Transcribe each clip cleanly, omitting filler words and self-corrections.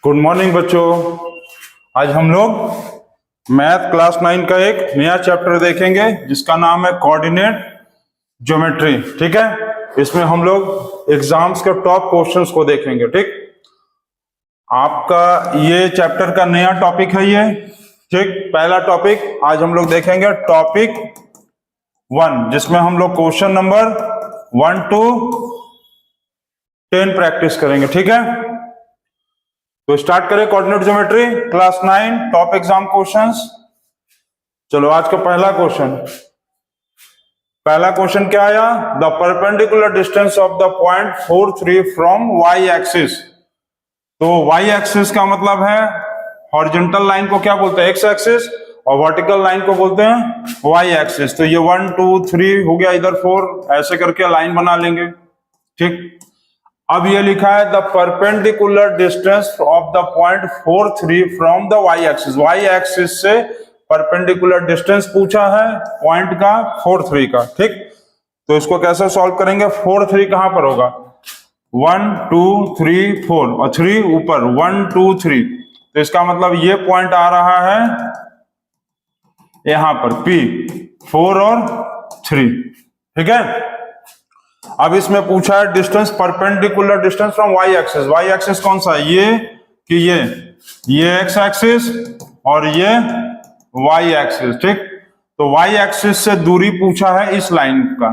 Good morning बच्चों। आज हम लोग मैथ क्लास 9 का एक नया चैप्टर देखेंगे जिसका नाम है कोऑर्डिनेट ज्योमेट्री। ठीक है, इसमें हम लोग एग्जाम्स के टॉप क्वेश्चंस को देखेंगे। ठीक, आपका ये चैप्टर का नया टॉपिक है ये। ठीक, पहला टॉपिक आज हम लोग देखेंगे टॉपिक 1, जिसमें हम लोग क्वेश्चन नंबर 1 to 10 प्रैक्टिस करेंगे। ठीक है, तो स्टार्ट करें coordinate geometry class 9 top exam questions. चलो आज का पहला क्वेश्चन क्या आया? The perpendicular distance of the point 4 3 from Y axis. तो वाई एक्सिस का मतलब है हॉरिजॉन्टल लाइन को क्या बोलते हैं? एक्स एक्सिस, और वर्टिकल लाइन को बोलते हैं वाई एक्सिस। तो ये 1 2 3 हो गया, इधर 4, ऐसे करके लाइन बना लेंगे। ठीक, अब ये लिखा है the perpendicular distance of the point 4 3 from the Y axis. Y axis से परपेंडिकुलर डिस्टेंस पूछा है पॉइंट का 4 3 का। ठीक, तो इसको कैसे सॉल्व करेंगे? 4 3 कहां पर होगा? 1 2 3 4 और 3 ऊपर, 1 2 3। तो इसका मतलब ये पॉइंट आ रहा है यहां पर P, 4 और 3। ठीक है, अब इसमें पूछा है distance, perpendicular distance from Y axis. Y axis कौन सा है? ये कि ये एक्स एक्सिस और ये वाई एक्सिस। ठीक, तो वाई एक्सिस से दूरी पूछा है इस लाइन का,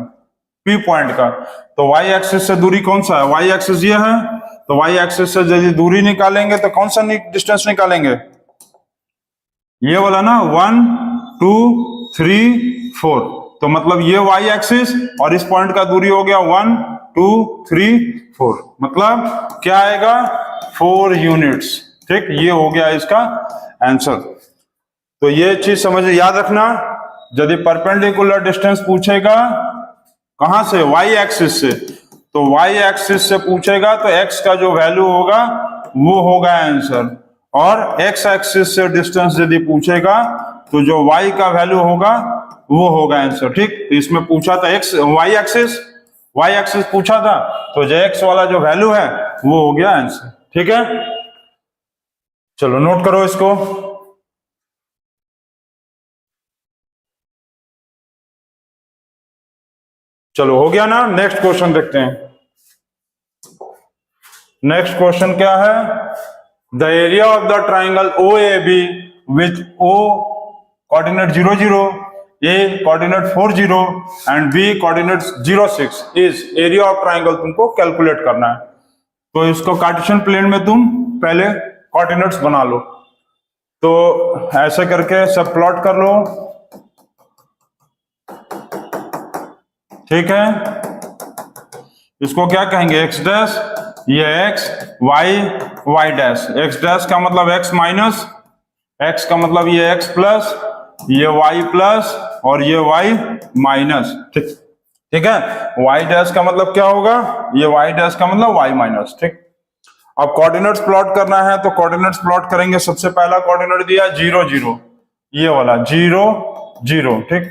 पी पॉइंट का। तो वाई एक्सिस से दूरी कौन सा है? वाई एक्सिस ये है। तो वाई एक्सिस से यदि दूरी निकालेंगे तो कौन सा डिस्टेंस निकालेंगे? ये वाला ना, 1 2 3 4। तो मतलब ये वाई एक्सिस और इस पॉइंट का दूरी हो गया 1 2 3 4, मतलब क्या आएगा? 4 यूनिट्स। ठीक, ये हो गया इसका आंसर। तो ये चीज समझ याद रखना, यदि परपेंडिकुलर डिस्टेंस पूछेगा कहां से? वाई एक्सिस से। तो वाई एक्सिस से पूछेगा तो एक्स का जो वैल्यू होगा वो होगा आंसर, और एक्स एक्सिस से डिस्टेंस यदि पूछेगा तो जो वाई का वैल्यू होगा वो होगा आंसर। ठीक, तो इसमें पूछा था एक्स वाई एक्सिस पूछा था, तो जो एक्स वाला जो वैल्यू है वो हो गया आंसर। ठीक है, चलो नोट करो इसको। चलो हो गया ना, नेक्स्ट क्वेश्चन देखते हैं। नेक्स्ट क्वेश्चन क्या है? The area of the triangle O A B with O coordinate 0 0, A coordinate 4 0 and B coordinate 0 6 is area of triangle तुमको कैलकुलेट करना है। तो इसको कार्टेशियन प्लेन में तुम पहले कोऑर्डिनेट्स बना लो। तो ऐसे करके सब प्लॉट कर लो। ठीक है, इसको क्या कहेंगे? एक्स डैश, ये X, Y dash. X dash का मतलब एक्स माइनस, एक्स का मतलब ये एक्स प्लस, ये वाई प्लस और ये वाई माइनस। ठीक है, वाई डैश का मतलब क्या होगा? ये वाई डैश का मतलब वाई माइनस। ठीक, अब कोऑर्डिनेट्स प्लॉट करना है तो कोऑर्डिनेट्स प्लॉट करेंगे। सबसे पहला कोऑर्डिनेट दिया 0 0, ये वाला 0 0। ठीक,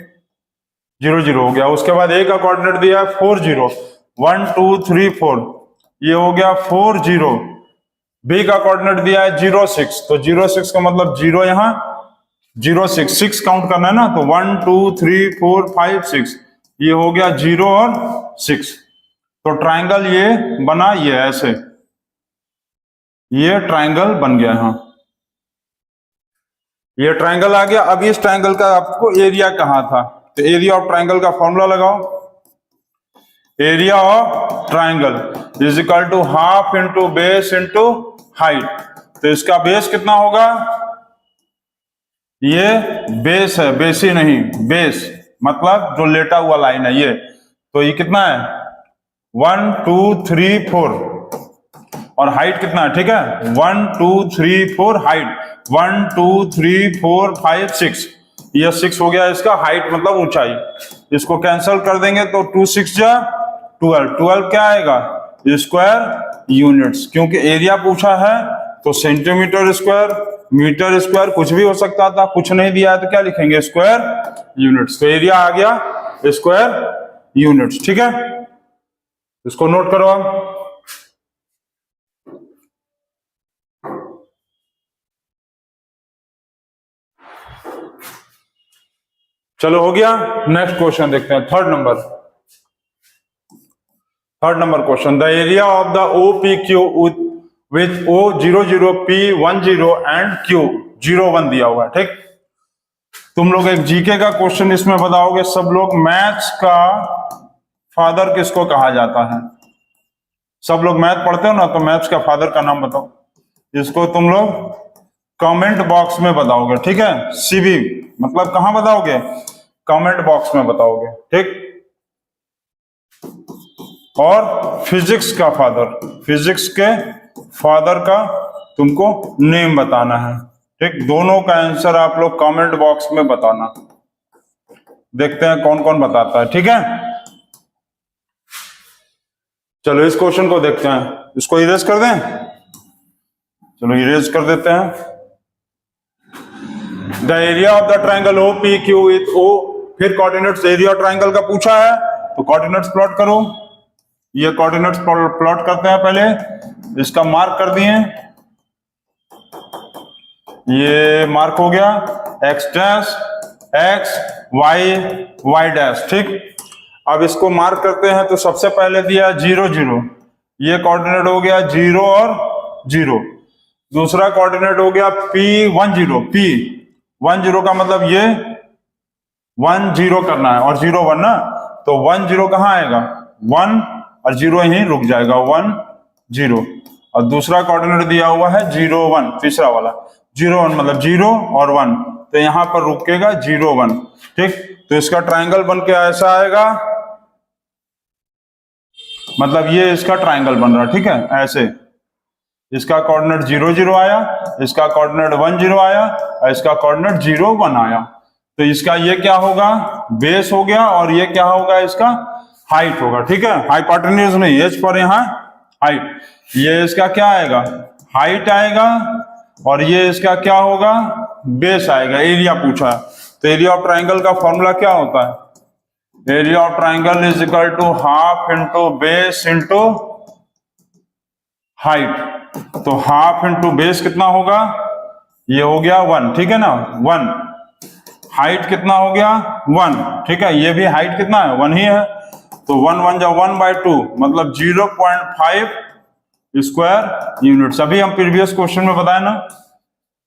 0 0 हो गया। उसके बाद ए का कोऑर्डिनेट दिया 4 0, 1 2 3 4, ये हो गया 4 0। बी का कोऑर्डिनेट दिया है 0 6, तो 0 6 का मतलब 0 यहाँ 0 6 6 काउंट करना है ना, तो 1 2 3 4 5 6, ये हो गया 0 और 6। तो ट्राइंगल ये बना, ये ऐसे, ये ट्राइंगल बन गया। हाँ, ये ट्राइंगल आ गया। अब इस ट्राइंगल का आपको एरिया कहाँ था? तो एरिया ऑफ ट्राइंगल का फॉर्मूला लगाओ। Area of triangle is equal to half into base into height. तो इसका बेस कितना होगा? ये बेस है, बेसी नहीं, बेस मतलब जो लेटा हुआ लाइन है ये। तो ये कितना है? 1 2 3 4, और हाइट कितना है? ठीक है, 1 2 3 4 हाइट, 1 2 3 4 5 6, ये 6 हो गया इसका हाइट मतलब ऊंचाई। इसको कैंसिल कर देंगे तो 2 6 जा 12, 12 क्या आएगा? Square units. क्योंकि एरिया पूछा है तो सेंटीमीटर स्क्वायर, मीटर स्क्वायर, कुछ भी हो सकता था। कुछ नहीं दिया है तो क्या लिखेंगे? Square units. तो एरिया आ गया स्क्वायर यूनिट्स। ठीक है, इसको नोट करो आप। चलो हो गया। नेक्स्ट क्वेश्चन देखते हैं, third number question. The area of the OPQ with O00 P10 and Q01 दिया हुआ है। ठीक, तुम लोग एक जीके का क्वेश्चन इसमें बताओगे। सब लोग मैथ्स का फादर किसको कहा जाता है? सब लोग मैथ पढ़ते हो ना, तो मैथ्स का फादर का नाम बताओ। इसको तुम लोग कमेंट बॉक्स में बताओगे। ठीक है, सीबी मतलब कहां बताओगे? कमेंट बॉक्स में बताओगे। ठीक, और फिजिक्स का फादर, फिजिक्स के फादर का तुमको नेम बताना है। ठीक, दोनों का आंसर आप लोग कमेंट बॉक्स में बताना। देखते हैं कौन कौन बताता है। ठीक है, चलो इस क्वेश्चन को देखते हैं। इसको इरेज कर दें, चलो इरेज कर देते हैं। The area of the triangle OPQ with O, फिर कोऑर्डिनेट्स एरिया ट्राइंगल का पूछा है तो कोऑर्डिनेट्स प्लॉट करो। ये कोऑर्डिनेट्स प्लॉट करते हैं। पहले इसका मार्क कर दिए, ये मार्क हो गया x dash x y y dash. ठीक, अब इसको मार्क करते हैं तो सबसे पहले दिया 0 0, ये कोऑर्डिनेट हो गया 0 और 0। दूसरा कोऑर्डिनेट हो गया P10, P10 का मतलब ये 1 0 करना है और 0 1 ना, तो 1 0 कहाँ आएगा? 1 और 0 यहीं रुक जाएगा, 1 0। और दूसरा कोऑर्डिनेट दिया हुआ है 0 1, तीसरा वाला 0 1 मतलब 0 और 1, तो यहां पर रुकेगा 0 1। ठीक, तो इसका ट्राइंगल बन के ऐसा आएगा, मतलब ये इसका ट्राइंगल बन रहा है। ठीक है, ऐसे इसका कोऑर्डिनेट 0 0 आया, इसका कोऑर्डिनेट 1 0 आया और इसका कोऑर्डिनेट 0 1 आया। तो इसका ये क्या होगा? बेस हो गया, और ये क्या होगा? इसका हाइट होगा। ठीक है, हाइपोटेन्यूज नहीं, एच पर यहाँ हाइट। ये इसका क्या आएगा? हाइट आएगा, और ये इसका क्या होगा? बेस आएगा। एरिया पूछा है तो एरिया ऑफ ट्राइंगल का फॉर्मूला क्या होता है? Area of triangle is equal to half into base into height. तो हाफ इंटू बेस कितना होगा? ये हो गया 1। ठीक है ना, 1। हाइट कितना हो गया? 1। ठीक है, ये भी हाइट कितना है? 1 ही है, तो 1 1 जा 1/2 मतलब 0.5 स्क्वायर यूनिट्स। अभी हम प्रीवियस क्वेश्चन में बताए ना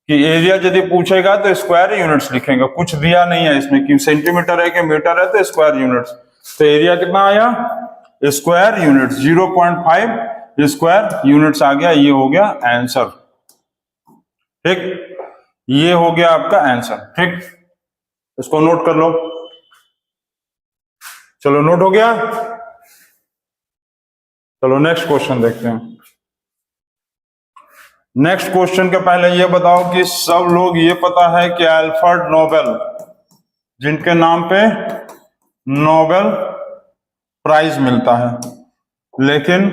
कि एरिया यदि पूछेगा तो स्क्वायर यूनिट्स लिखेंगे, कुछ दिया नहीं है इसमें कि सेंटीमीटर है कि मीटर है, तो स्क्वायर यूनिट्स। तो एरिया कितना आया? स्क्वायर यूनिट्स, 0.5 स्क्वायर यूनिट्स आ गया। ये हो गया आंसर। ठीक, ये हो गया आपका आंसर। ठीक, इसको नोट कर लो। चलो नोट हो गया। चलो नेक्स्ट क्वेश्चन देखते हैं। नेक्स्ट क्वेश्चन के पहले ये बताओ कि सब लोग ये पता है कि अल्फ्रेड नोबेल, जिनके नाम पे नोबेल प्राइज मिलता है, लेकिन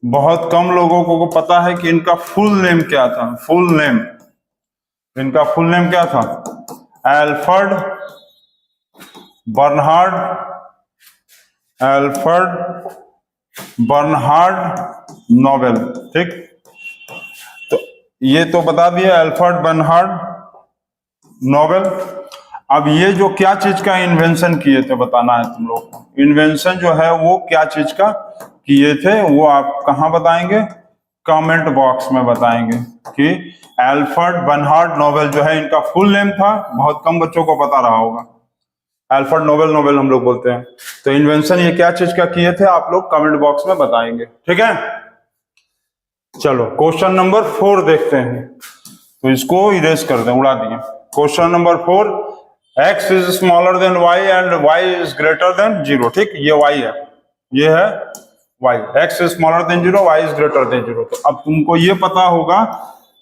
बहुत कम लोगों को पता है कि इनका फुल नेम क्या था। फुल नेम, इनका फुल नेम क्या था? Alfred Bernhard Nobel. ठीक, तो ये तो बता दिया अल्फ्रेड बर्नहार्ड नोबेल। अब ये जो क्या चीज का इन्वेंशन किए थे बताना है तुम लोग को। इन्वेंशन जो है वो क्या चीज का किए थे वो आप कहां बताएंगे? कमेंट बॉक्स में बताएंगे कि अल्फ्रेड बर्नहार्ड नोबेल जो है इनका फुल नेम था। बहुत कम बच्चों को पता रहा होगा। अल्फ्रेड नोबेल हम लोग बोलते हैं। तो इन्वेंशन ये क्या चीज का किए थे आप लोग कमेंट बॉक्स में बताएंगे। ठीक है, चलो क्वेश्चन नंबर 4 देखते हैं। तो इसको इरेज कर दें, उड़ा दिए। Question number 4, x is smaller then y and y is greater then 0। ठीक, ये y है, ये है y। x is smaller then 0, y is greater then 0। तो अब तुमको ये पता होगा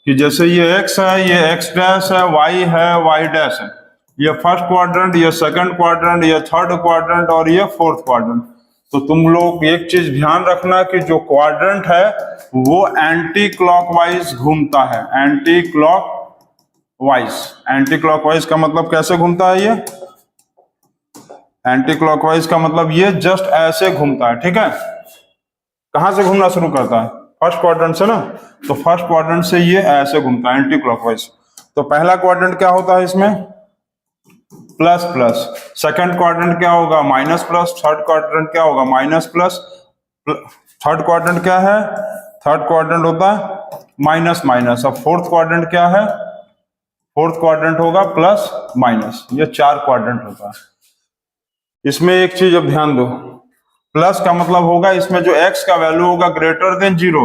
कि जैसे ये x है, ये x डैश है, y है, y डैश है। ये फर्स्ट क्वाड्रेंट, ये सेकंड क्वाड्रेंट, ये थर्ड क्वाड्रेंट और ये फोर्थ क्वाड्रेंट। तो तुम लोग एक चीज ध्यान रखना कि जो क्वाड्रेंट है वो एंटी क्लॉकवाइज घूमता है। एंटी क्लॉकवाइज का मतलब कैसे घूमता है? ये एंटी क्लॉकवाइज का मतलब ये जस्ट ऐसे घूमता है। ठीक है, कहां से घूमना शुरू करता है? फर्स्ट क्वाड्रेंट से ना, तो फर्स्ट क्वाड्रेंट से ये ऐसे घूमता है एंटी क्लॉकवाइज। तो पहला क्वाड्रेंट क्या होता है इसमें? प्लस प्लस, सेकंड क्वाड्रेंट क्या होगा माइनस प्लस, थर्ड क्वाड्रेंट क्या होगा माइनस प्लस, थर्ड क्वाड्रेंट क्या है, थर्ड क्वाड्रेंट होता है माइनस माइनस। अब फोर्थ क्वाड्रेंट क्या है, फोर्थ क्वाड्रेंट होगा प्लस माइनस। ये चार क्वाड्रेंट होता है। इसमें एक चीज अब ध्यान दो, प्लस का मतलब होगा इसमें जो x का वैल्यू होगा greater than zero,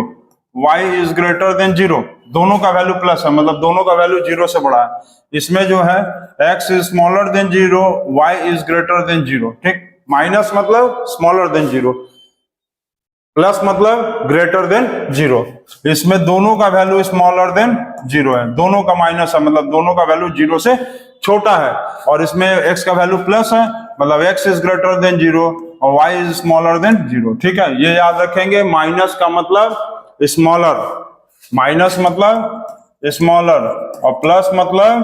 y is greater than zero, दोनों का वैल्यू प्लस है, मतलब दोनों का वैल्यू जीरो से बड़ा है। इसमें जो है x is smaller than zero, y is greater than zero, ठीक। माइनस मतलब स्मॉलर देन जीरो, प्लस मतलब ग्रेटर देन जीरो। इसमें दोनों का वैल्यू स्मॉलर देन जीरो है, दोनों का माइनस है, मतलब दोनों का वैल्यू जीरो से छोटा है। और इसमें x का वैल्यू प्लस है, मतलब x is greater than zero और y is smaller than zero, ठीक है। ये याद रखेंगे, माइनस का मतलब स्मॉलर, माइनस मतलब स्मॉलर, और प्लस मतलब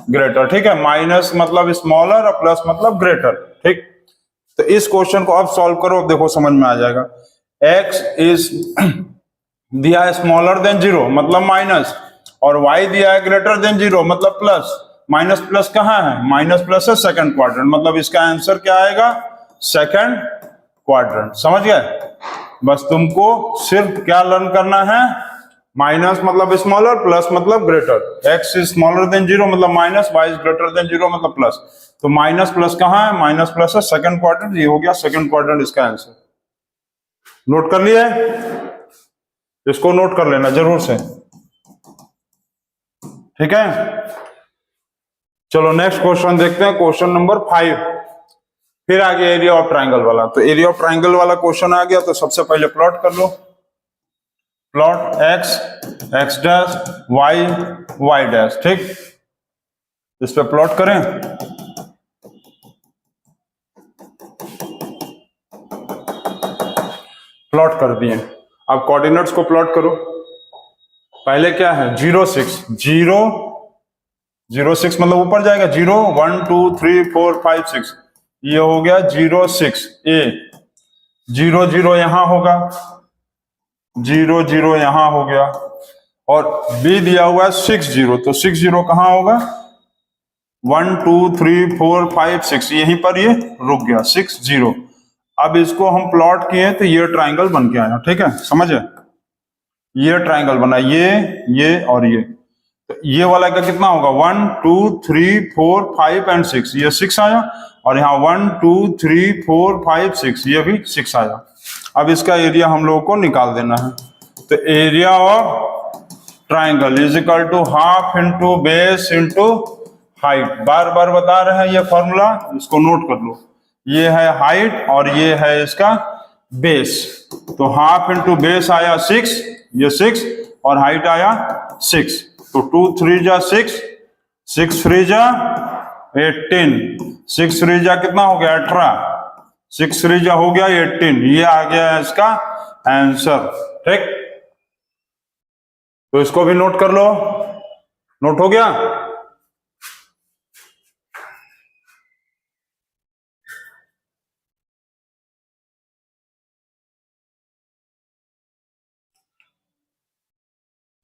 ग्रेटर, ठीक है। माइनस मतलब स्मॉलर और प्लस मतलब ग्रेटर, ठीक। तो इस क्वेश्चन को अब सॉल्व करो, देखो समझ में आ जाएगा। x इज दिया है स्मॉलर देन जीरो मतलब माइनस, और y दिया है ग्रेटर देन जीरो मतलब प्लस। माइनस प्लस कहाँ है, माइनस प्लस है सेकंड क्वाड्रेंट, मतलब इसका आंसर क्या आएगा सेकंड क्वाड्रेंट। समझ गए? बस तुमको सिर्फ क्या लर्न करना है, माइनस मतलब स्मॉलर, प्लस मतलब greater. x is smaller than zero मतलब minus, y is greater than zero मतलब प्लस। तो माइनस प्लस कहाँ है, माइनस प्लस है सेकंड क्वाड्रेंट, ये हो गया सेकंड क्वाड्रेंट इसका आंसर। नोट कर लिया है? इसको नोट कर लेना जरूर से, ठीक है। चलो नेक्स्ट क्वेश्चन देखते हैं, क्वेश्चन नंबर 5। फिर आगे एरिया ऑफ ट्राइंगल वाला। तो एरिया ऑफ ट्राइंगल वाला क्वेश्चन आ गया, तो सबसे पहले प्लॉट कर लो। Plot x dash y dash, ठीक। इस पे प्लॉट करें। प्लॉट कर दिए, अब कोऑर्डिनेट्स को प्लॉट करो। पहले क्या है 0 6 0 0 6 मतलब ऊपर जाएगा 0 1 2 3 4 5 6, ये हो गया 0 6 a, 0 0 यहां होगा, 0 0 यहां हो गया, और b दिया हुआ है 6 0, तो 6 0 कहां होगा 1 2 3 4 5 6, यहीं पर ये रुक गया 6 0। अब इसको हम प्लॉट किए तो ये ट्राइंगल बन के आया, ठीक है। समझे? ये ट्राइंगल बना, ये और ये, तो ये वाला का कितना होगा 1 2 3 4 5 एंड 6, ये 6 आया, और यहाँ 1 2 3 4 5 6, ये भी 6 आया। अब इसका एरिया हम लोगों को निकाल देना है। तो area of triangle is equal to half into base into height. बार बार बता रहे हैं ये फॉर्मूला, इसको नोट कर लो। ये है हाइट और ये है इसका बेस, तो हाफ इंटू बेस आया 6, ये 6, और हाइट आया 6, तो 2 3 जा 6, 6 3 जा 18, 6 3 जा कितना हो गया 18, 6 3 जा हो गया 18, ये आ गया इसका आंसर, ठीक। तो इसको भी नोट कर लो, नोट हो गया।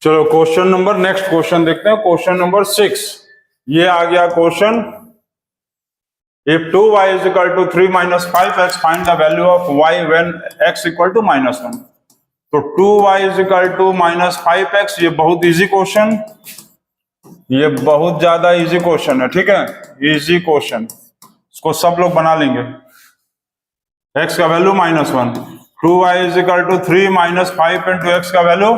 चलो क्वेश्चन नंबर, नेक्स्ट क्वेश्चन देखते हैं, क्वेश्चन नंबर 6। ये आ गया question, if 2y is equal to 3 minus 5x, find the value of y when x equal to -1। तो 2y is equal to -5x, ये बहुत इजी क्वेश्चन, ये बहुत ज्यादा इजी क्वेश्चन है, ठीक है। इजी क्वेश्चन, इसको सब लोग बना लेंगे। x का value -1, 2y is equal to 3 minus 5 into x का वैल्यू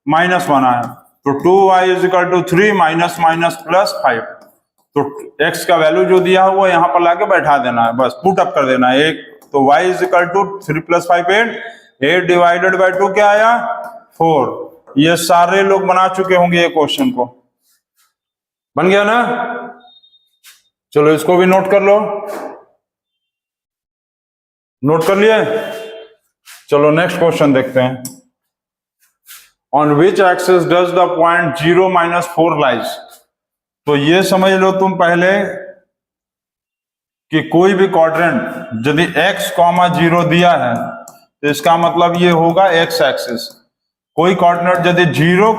-1 आया, तो 2y is equal to 3 minus minus plus 5, तो x का वैल्यू जो दिया है वो यहां पर लाके बैठा देना है, बस पुट अप कर देना है। एक तो y is equal to 3 + 5 8 divided by 2 क्या आया 4। ये सारे लोग बना चुके होंगे ये क्वेश्चन को, बन गया ना। चलो इसको भी नोट कर लो, नोट कर लिए। चलो नेक्स्ट क्वेश्चन देखते हैं। On which axis does the point 0 - 4 lies? तो ये समझ लो तुम पहले कि कोई भी क्वाड्रेंट यदि x, 0 दिया है तो इसका मतलब ये होगा x एक्सिस। कोई कोऑर्डिनेट यदि 0,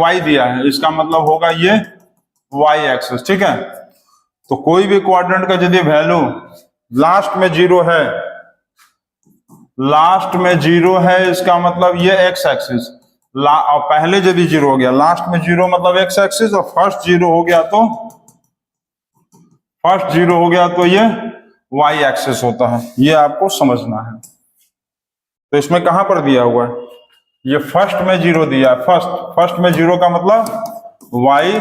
y दिया है इसका मतलब होगा ये वाई एक्सिस, ठीक है। तो कोई भी क्वाड्रेंट का यदि वैल्यू लास्ट में जीरो है, लास्ट में जीरो है, इसका मतलब ये एक्स एक्सिस, और पहले यदि जीरो हो गया, लास्ट में जीरो मतलब एक्स एक्सिस, और फर्स्ट जीरो हो गया तो ये वाई एक्सिस होता है। ये आपको समझना है। तो इसमें कहां पर दिया हुआ है, ये फर्स्ट में जीरो दिया है, फर्स्ट में जीरो का मतलब वाई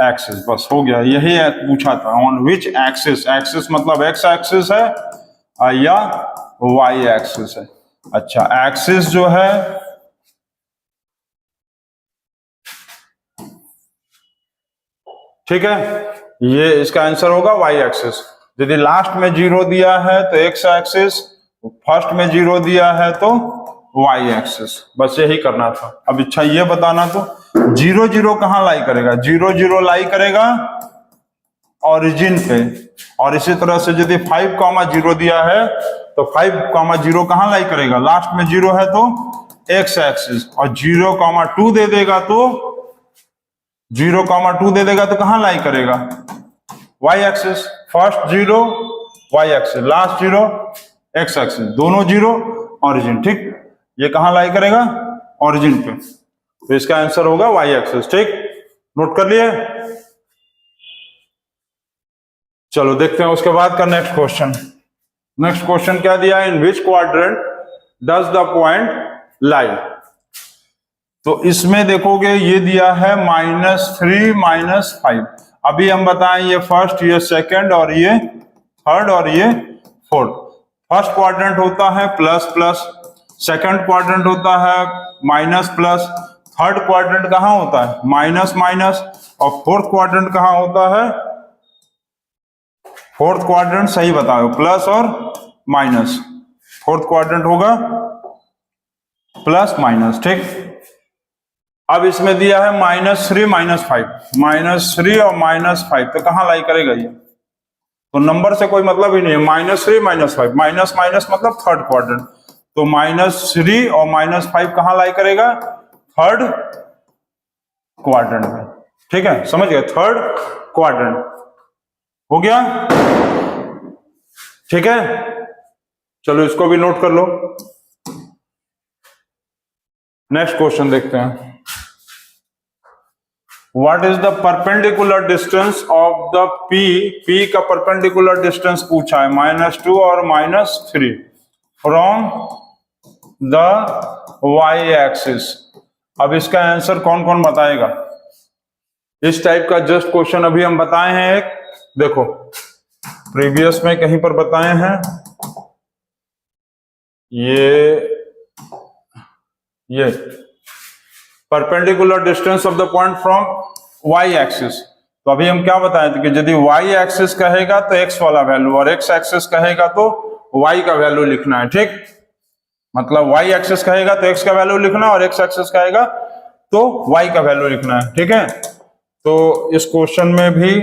एक्सिस, बस हो गया। यही पूछा था, ऑन विच एक्सिस, एक्सिस मतलब एक्स एक्सिस है या वाई एक्सिस है। अच्छा, एक्सिस जो है ठीक है, ये इसका आंसर होगा वाई एक्सिस। यदि लास्ट में जीरो दिया है तो एक्स एक्सिस, फर्स्ट में जीरो दिया है तो वाई एक्सिस, बस यही करना था। अब अच्छा ये बताना, तो जीरो जीरो कहां लाई करेगा, जीरो जीरो लाई करेगा ओरिजिन पे, और इसी तरह से यदि 5,0 दिया है तो 5,0 कहां लाई करेगा, लास्ट में जीरो है तो एक्स एक्सिस, और 0,2 दे देगा तो 0,2 दे देगा तो कहां लाई करेगा, Y axis. First zero Y axis, last zero X axis, दोनों जीरो ओरिजिन, ठीक। ये कहां लाई करेगा, ओरिजिन पे, तो इसका आंसर होगा वाई एक्सिस, ठीक। नोट कर लिए। चलो देखते हैं उसके बाद का नेक्स्ट क्वेश्चन। नेक्स्ट क्वेश्चन क्या दिया, in which quadrant does the point lie. तो इसमें देखोगे ये दिया है -3 -5। अभी हम बताएं, ये फर्स्ट, ये सेकंड, और ये थर्ड, और ये फोर्थ। फर्स्ट क्वाड्रेंट होता है प्लस प्लस, सेकंड क्वाड्रेंट होता है माइनस प्लस, थर्ड क्वाड्रेंट कहां होता है माइनस माइनस, और फोर्थ क्वाड्रेंट कहां होता है, फोर्थ क्वाड्रेंट सही बताओ, प्लस और माइनस। फोर्थ क्वाड्रेंट होगा प्लस माइनस, ठीक। अब इसमें दिया है -3 -5, -3 और -5, तो कहां लाई करेगा ये, तो नंबर से कोई मतलब ही नहीं है। -3 -5, माइनस माइनस मतलब थर्ड क्वाड्रेंट, तो -3 और -5 कहां लाई करेगा, थर्ड क्वाड्रेंट में, ठीक है, समझ गए, थर्ड क्वाड्रेंट हो गया, ठीक है। चलो इसको भी नोट कर लो। नेक्स्ट क्वेश्चन देखते हैं। What is the perpendicular distance of the P का परपेंडिकुलर डिस्टेंस पूछा है, -2 और -3 फ्रॉम द y एक्सिस। अब इसका आंसर कौन कौन बताएगा, इस टाइप का जस्ट क्वेश्चन अभी हम बताए हैं एक, देखो प्रीवियस में कहीं पर बताए हैं, ये perpendicular distance of the point from Y axis. तो अभी हम क्या बताए थे कि यदि वाई एक्सिस कहेगा तो एक्स वाला वैल्यू, और एक्स एक्सिस कहेगा तो वाई का वैल्यू लिखना है, ठीक। मतलब वाई एक्सिस कहेगा तो एक्स का वैल्यू लिखना, और एक्स एक्सिस कहेगा तो वाई का वैल्यू लिखना है, ठीक है। तो इस क्वेश्चन में भी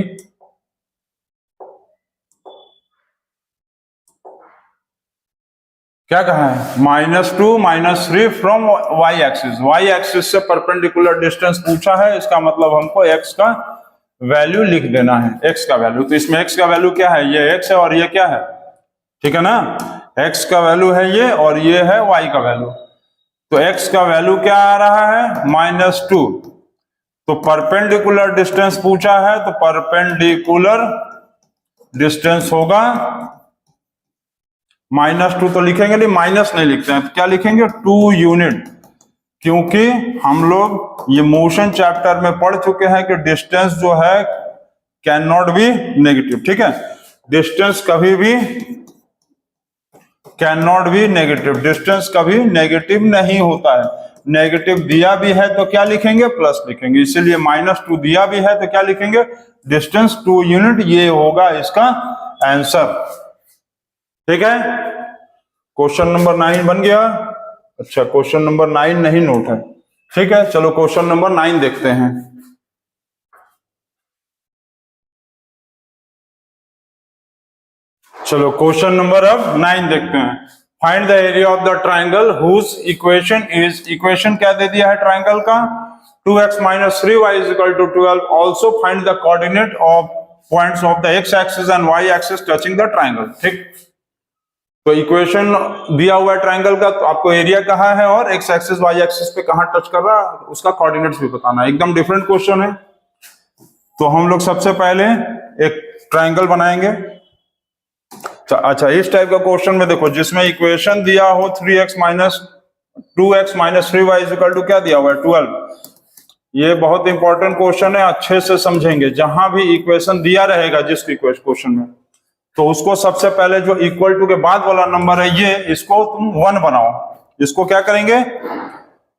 क्या कहा है, -2 -3 from Y axis. Y axis से परपेंडिकुलर डिस्टेंस पूछा है, इसका मतलब हमको एक्स का वैल्यू लिख देना है, एक्स का वैल्यू। तो इसमें एक्स का वैल्यू क्या है, ये एक्स है और ये क्या है, ठीक है ना, एक्स का वैल्यू है ये, और ये है वाई का वैल्यू। तो एक्स का वैल्यू क्या आ रहा है, -2। तो परपेंडिकुलर डिस्टेंस पूछा है, तो परपेंडिकुलर डिस्टेंस होगा -2, तो लिखेंगे नहीं, माइनस नहीं लिखते हैं, तो क्या लिखेंगे, 2 यूनिट, क्योंकि हम लोग ये मोशन चैप्टर में पढ़ चुके हैं कि डिस्टेंस जो है कैन नॉट बी नेगेटिव, ठीक है। डिस्टेंस कभी भी can not be negative, distance कभी नेगेटिव नहीं होता है। नेगेटिव दिया भी है तो क्या लिखेंगे, प्लस लिखेंगे, इसीलिए -2 दिया भी है तो क्या लिखेंगे, डिस्टेंस 2 यूनिट, ये होगा इसका आंसर, ठीक है। क्वेश्चन नंबर 9 बन गया। अच्छा, क्वेश्चन नंबर 9 नहीं नोट है, ठीक है। चलो क्वेश्चन नंबर 9 देखते हैं। चलो क्वेश्चन नंबर अब 9 देखते हैं। Find the area of the triangle whose equation is, equation क्या दे दिया है ट्राइंगल का, 2x minus 3y is equal to 12. Also find the coordinate of points of the x axis and y axis touching the triangle. ठीक, तो equation दिया हुआ है ट्रायंगल का, तो आपको एरिया कहाँ है और एक्स एक्सिस वाई एक्सिस पे कहाँ टच कर रहा है उसका कोऑर्डिनेट्स भी बताना है। एकदम डिफरेंट क्वेश्चन है। तो हम लोग सबसे पहले एक ट्रायंगल बनाएंगे। अच्छा, इस टाइप का क्वेश्चन में देखो जिसमें इक्वेशन दिया हो 3x minus 2x minus 3y is equal to क्या दिया हुआ है 12। ये बहुत इंपॉर्टेंट क्वेश्चन है, अच्छे से समझेंगे। जहां भी इक्वेशन दिया रहेगा जिस क्वेश्चन में, तो उसको सबसे पहले जो इक्वल टू के बाद वाला नंबर है ये, इसको तुम 1 बनाओ। इसको क्या करेंगे,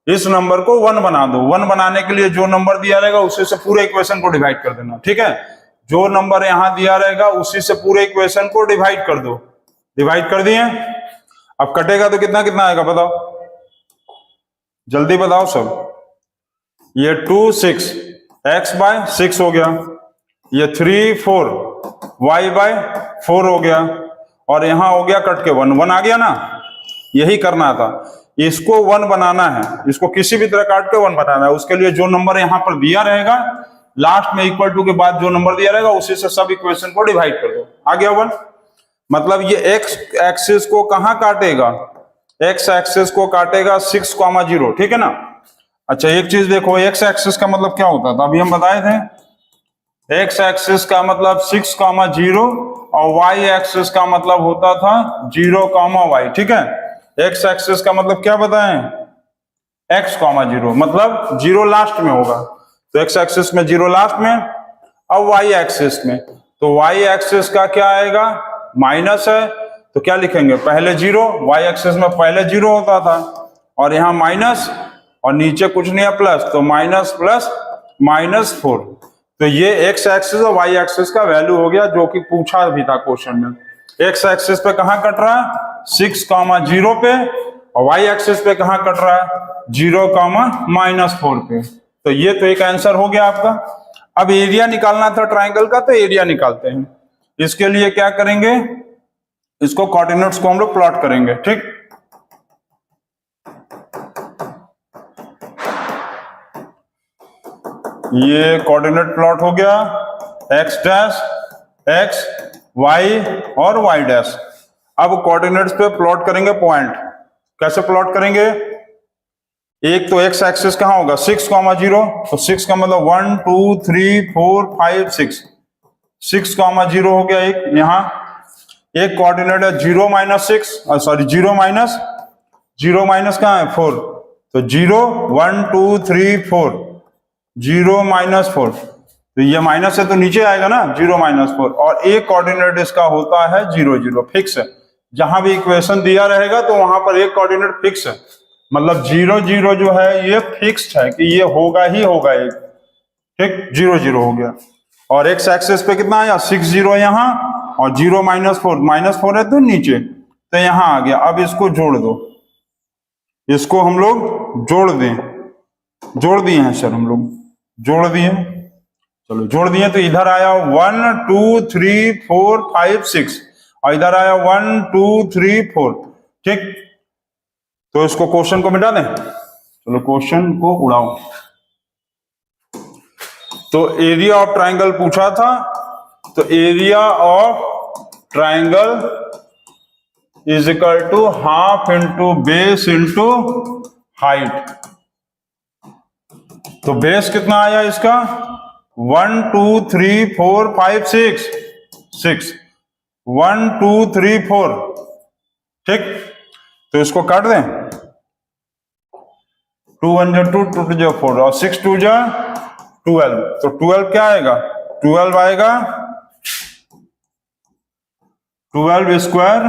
इस नंबर को 1 बना दो। 1 बनाने के लिए जो नंबर दिया रहेगा उसी से पूरे इक्वेशन को डिवाइड कर देना। ठीक है, जो नंबर यहां दिया रहेगा उसी से पूरे इक्वेशन को डिवाइड कर दो। डिवाइड कर दिए, अब कटेगा तो कितना कितना आएगा बताओ, जल्दी बताओ सब। ये 2 6 x बाय 6 हो गया, ये 3 4 y बाय 4 हो गया, और यहां हो गया कट के 1 आ गया ना। यही करना था, इसको 1 बनाना है, इसको किसी भी तरह काट के 1 बनाना है। उसके लिए जो नंबर यहां पर दिया रहेगा लास्ट में इक्वल टू के बाद जो नंबर दिया रहेगा उसी से सब इक्वेशन को डिवाइड कर दो। आ गया 1। मतलब ये एक्स एक्सिस को कहां काटेगा, एक्स एक्सिस को काटेगा 6,0। ठीक है ना। अच्छा, एक चीज देखो, एक्स एक्सिस का मतलब क्या होता था, अभी हम बताए थे। एक्स एक्सिस का मतलब 6,0 और वाई एक्सिस का मतलब होता था 0,y। ठीक है, एक्स एक्सिस का मतलब क्या बताएं, x,0 मतलब 0 लास्ट में होगा, तो एक्स एक्सिस में 0 लास्ट में। अब वाई एक्सिस में, तो वाई एक्सिस का क्या आएगा, माइनस है, तो क्या लिखेंगे पहले 0। वाई एक्सिस में पहले 0 होता था और यहाँ माइनस, और नीचे कुछ नहीं है प्लस, तो माइनस प्लस -4। तो ये एक्स एक्सिस और वाई एक्सिस का वैल्यू हो गया, जो कि पूछा भी था क्वेश्चन में। एक्स एक्सिस पे कहां कट रहा है 6,0 पे, और वाई एक्सिस पे कहां कट रहा है 0,-4 पे। तो ये तो एक आंसर हो गया आपका। अब एरिया निकालना था ट्राइंगल का, तो एरिया निकालते हैं। इसके लिए क्या करेंगे, इसको कोऑर्डिनेट्स को हम लोग प्लॉट करेंगे। ठीक, ये कोऑर्डिनेट प्लॉट हो गया, x डैश x y और y डैश। अब कोऑर्डिनेट्स पे प्लॉट करेंगे पॉइंट। कैसे प्लॉट करेंगे, एक तो x एक्सिस कहां होगा 6,0, तो 6 का मतलब 1 2 3 4 5 6, 6,0 हो गया एक। यहां एक कोऑर्डिनेट है 0 -6, सॉरी 0 माइनस कहां है 4, तो 0 1 2 3 4 0 -4, तो ये माइनस है तो नीचे आएगा ना 0 -4। और एक कोऑर्डिनेट इसका होता है 0 0, फिक्स है। जहां भी इक्वेशन दिया रहेगा तो वहां पर एक कोऑर्डिनेट फिक्स है, मतलब 0 0 जो है ये फिक्स्ड है कि ये होगा ही होगा एक। ठीक, 0 0 हो गया। और एक्स एक्सिस पे कितना आया 6 0 यहाँ, और 0 -4 है तो नीचे, तो यहां आ गया। अब इसको जोड़ दो, इसको हम लोग जोड़ दें, जोड़ दिए हैं सर, हम लोग जोड़ दिए, चलो जोड़ दिए। तो इधर आया 1 2 3 4 5 6, और इधर आया 1 2 3 4। ठीक, तो इसको क्वेश्चन को मिटा दें, चलो क्वेश्चन को उड़ाओ। तो एरिया ऑफ ट्राइंगल पूछा था, तो area of triangle is equal to half into base into height. तो बेस कितना आया इसका 1 2 3 4 5 6 6, 1 2 3 4। ठीक, तो इसको काट दें, 2 1 2 2 2 4 और 6 2 12, तो 12 क्या आएगा 12 आएगा 12 स्क्वायर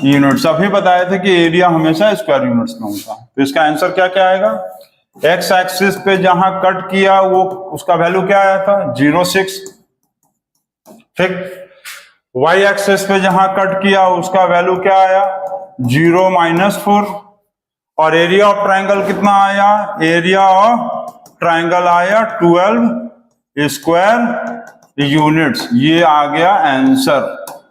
यूनिट्स। अभी बताए थे कि एरिया हमेशा स्क्वायर यूनिट्स में होता है। तो इसका आंसर क्या क्या आएगा, एक्स एक्सिस पे जहां कट किया वो उसका वैल्यू क्या आया था 0.6। ठीक, वाई एक्सिस पे जहां कट किया उसका वैल्यू क्या आया 0 -4। और एरिया ऑफ ट्राइंगल कितना आया, एरिया ऑफ ट्राइंगल आया 12 स्क्वायर यूनिट्स। ये आ गया आंसर।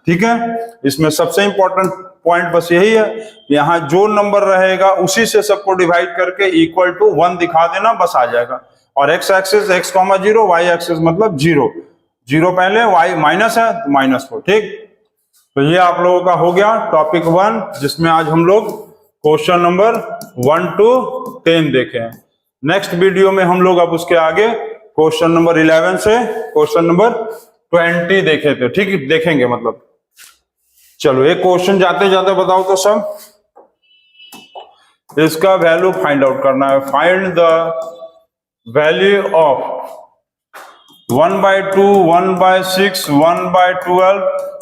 ठीक है, इसमें सबसे इंपॉर्टेंट पॉइंट बस यही है, यहां जो नंबर रहेगा उसी से सबको डिवाइड करके इक्वल टू 1 दिखा देना, बस आ जाएगा। और x axis x, 0, y axis मतलब 0, 0 पहले, y माइनस है तो -4। ठीक, तो ये आप लोगों का हो गया टॉपिक 1, जिसमें आज हम लोग क्वेश्चन नंबर 1 to 10 देखे हैं। नेक्स्ट वीडियो में हम लोग अब उसके आगे क्वेश्चन नंबर 11 से क्वेश्चन नंबर 20 देखे थे। ठीक, देखेंगे मतलब। चलो एक क्वेश्चन जाते जाते बताओ तो सब, इसका वैल्यू फाइंड आउट करना है। Find the value of 1/2, 1/6, 1/12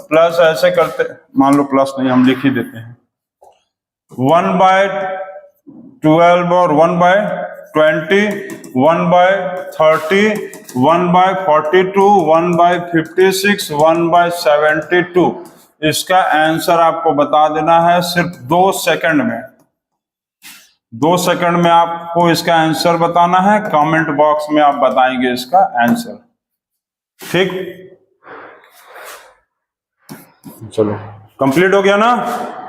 plus ऐसे करते, मान लो प्लस नहीं हम लिख ही देते हैं, 1/12 और 1/20, 1/30, 1/42, 1/56, 1/72। इसका आंसर आपको बता देना है सिर्फ 2 सेकंड में। 2 सेकंड में आपको इसका आंसर बताना है, कमेंट बॉक्स में आप बताएंगे इसका आंसर। ठीक, चलो कंप्लीट हो गया ना।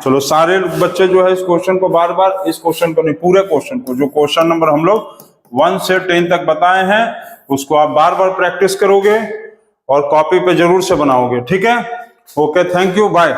चलो सारे बच्चे जो है इस क्वेश्चन को बार बार, इस क्वेश्चन को नहीं पूरे क्वेश्चन को, जो क्वेश्चन नंबर हम लोग 1 से 10 तक बताए हैं उसको आप बार बार प्रैक्टिस करोगे और कॉपी पे जरूर से बनाओगे। ठीक है, ओके, थैंक यू, बाय।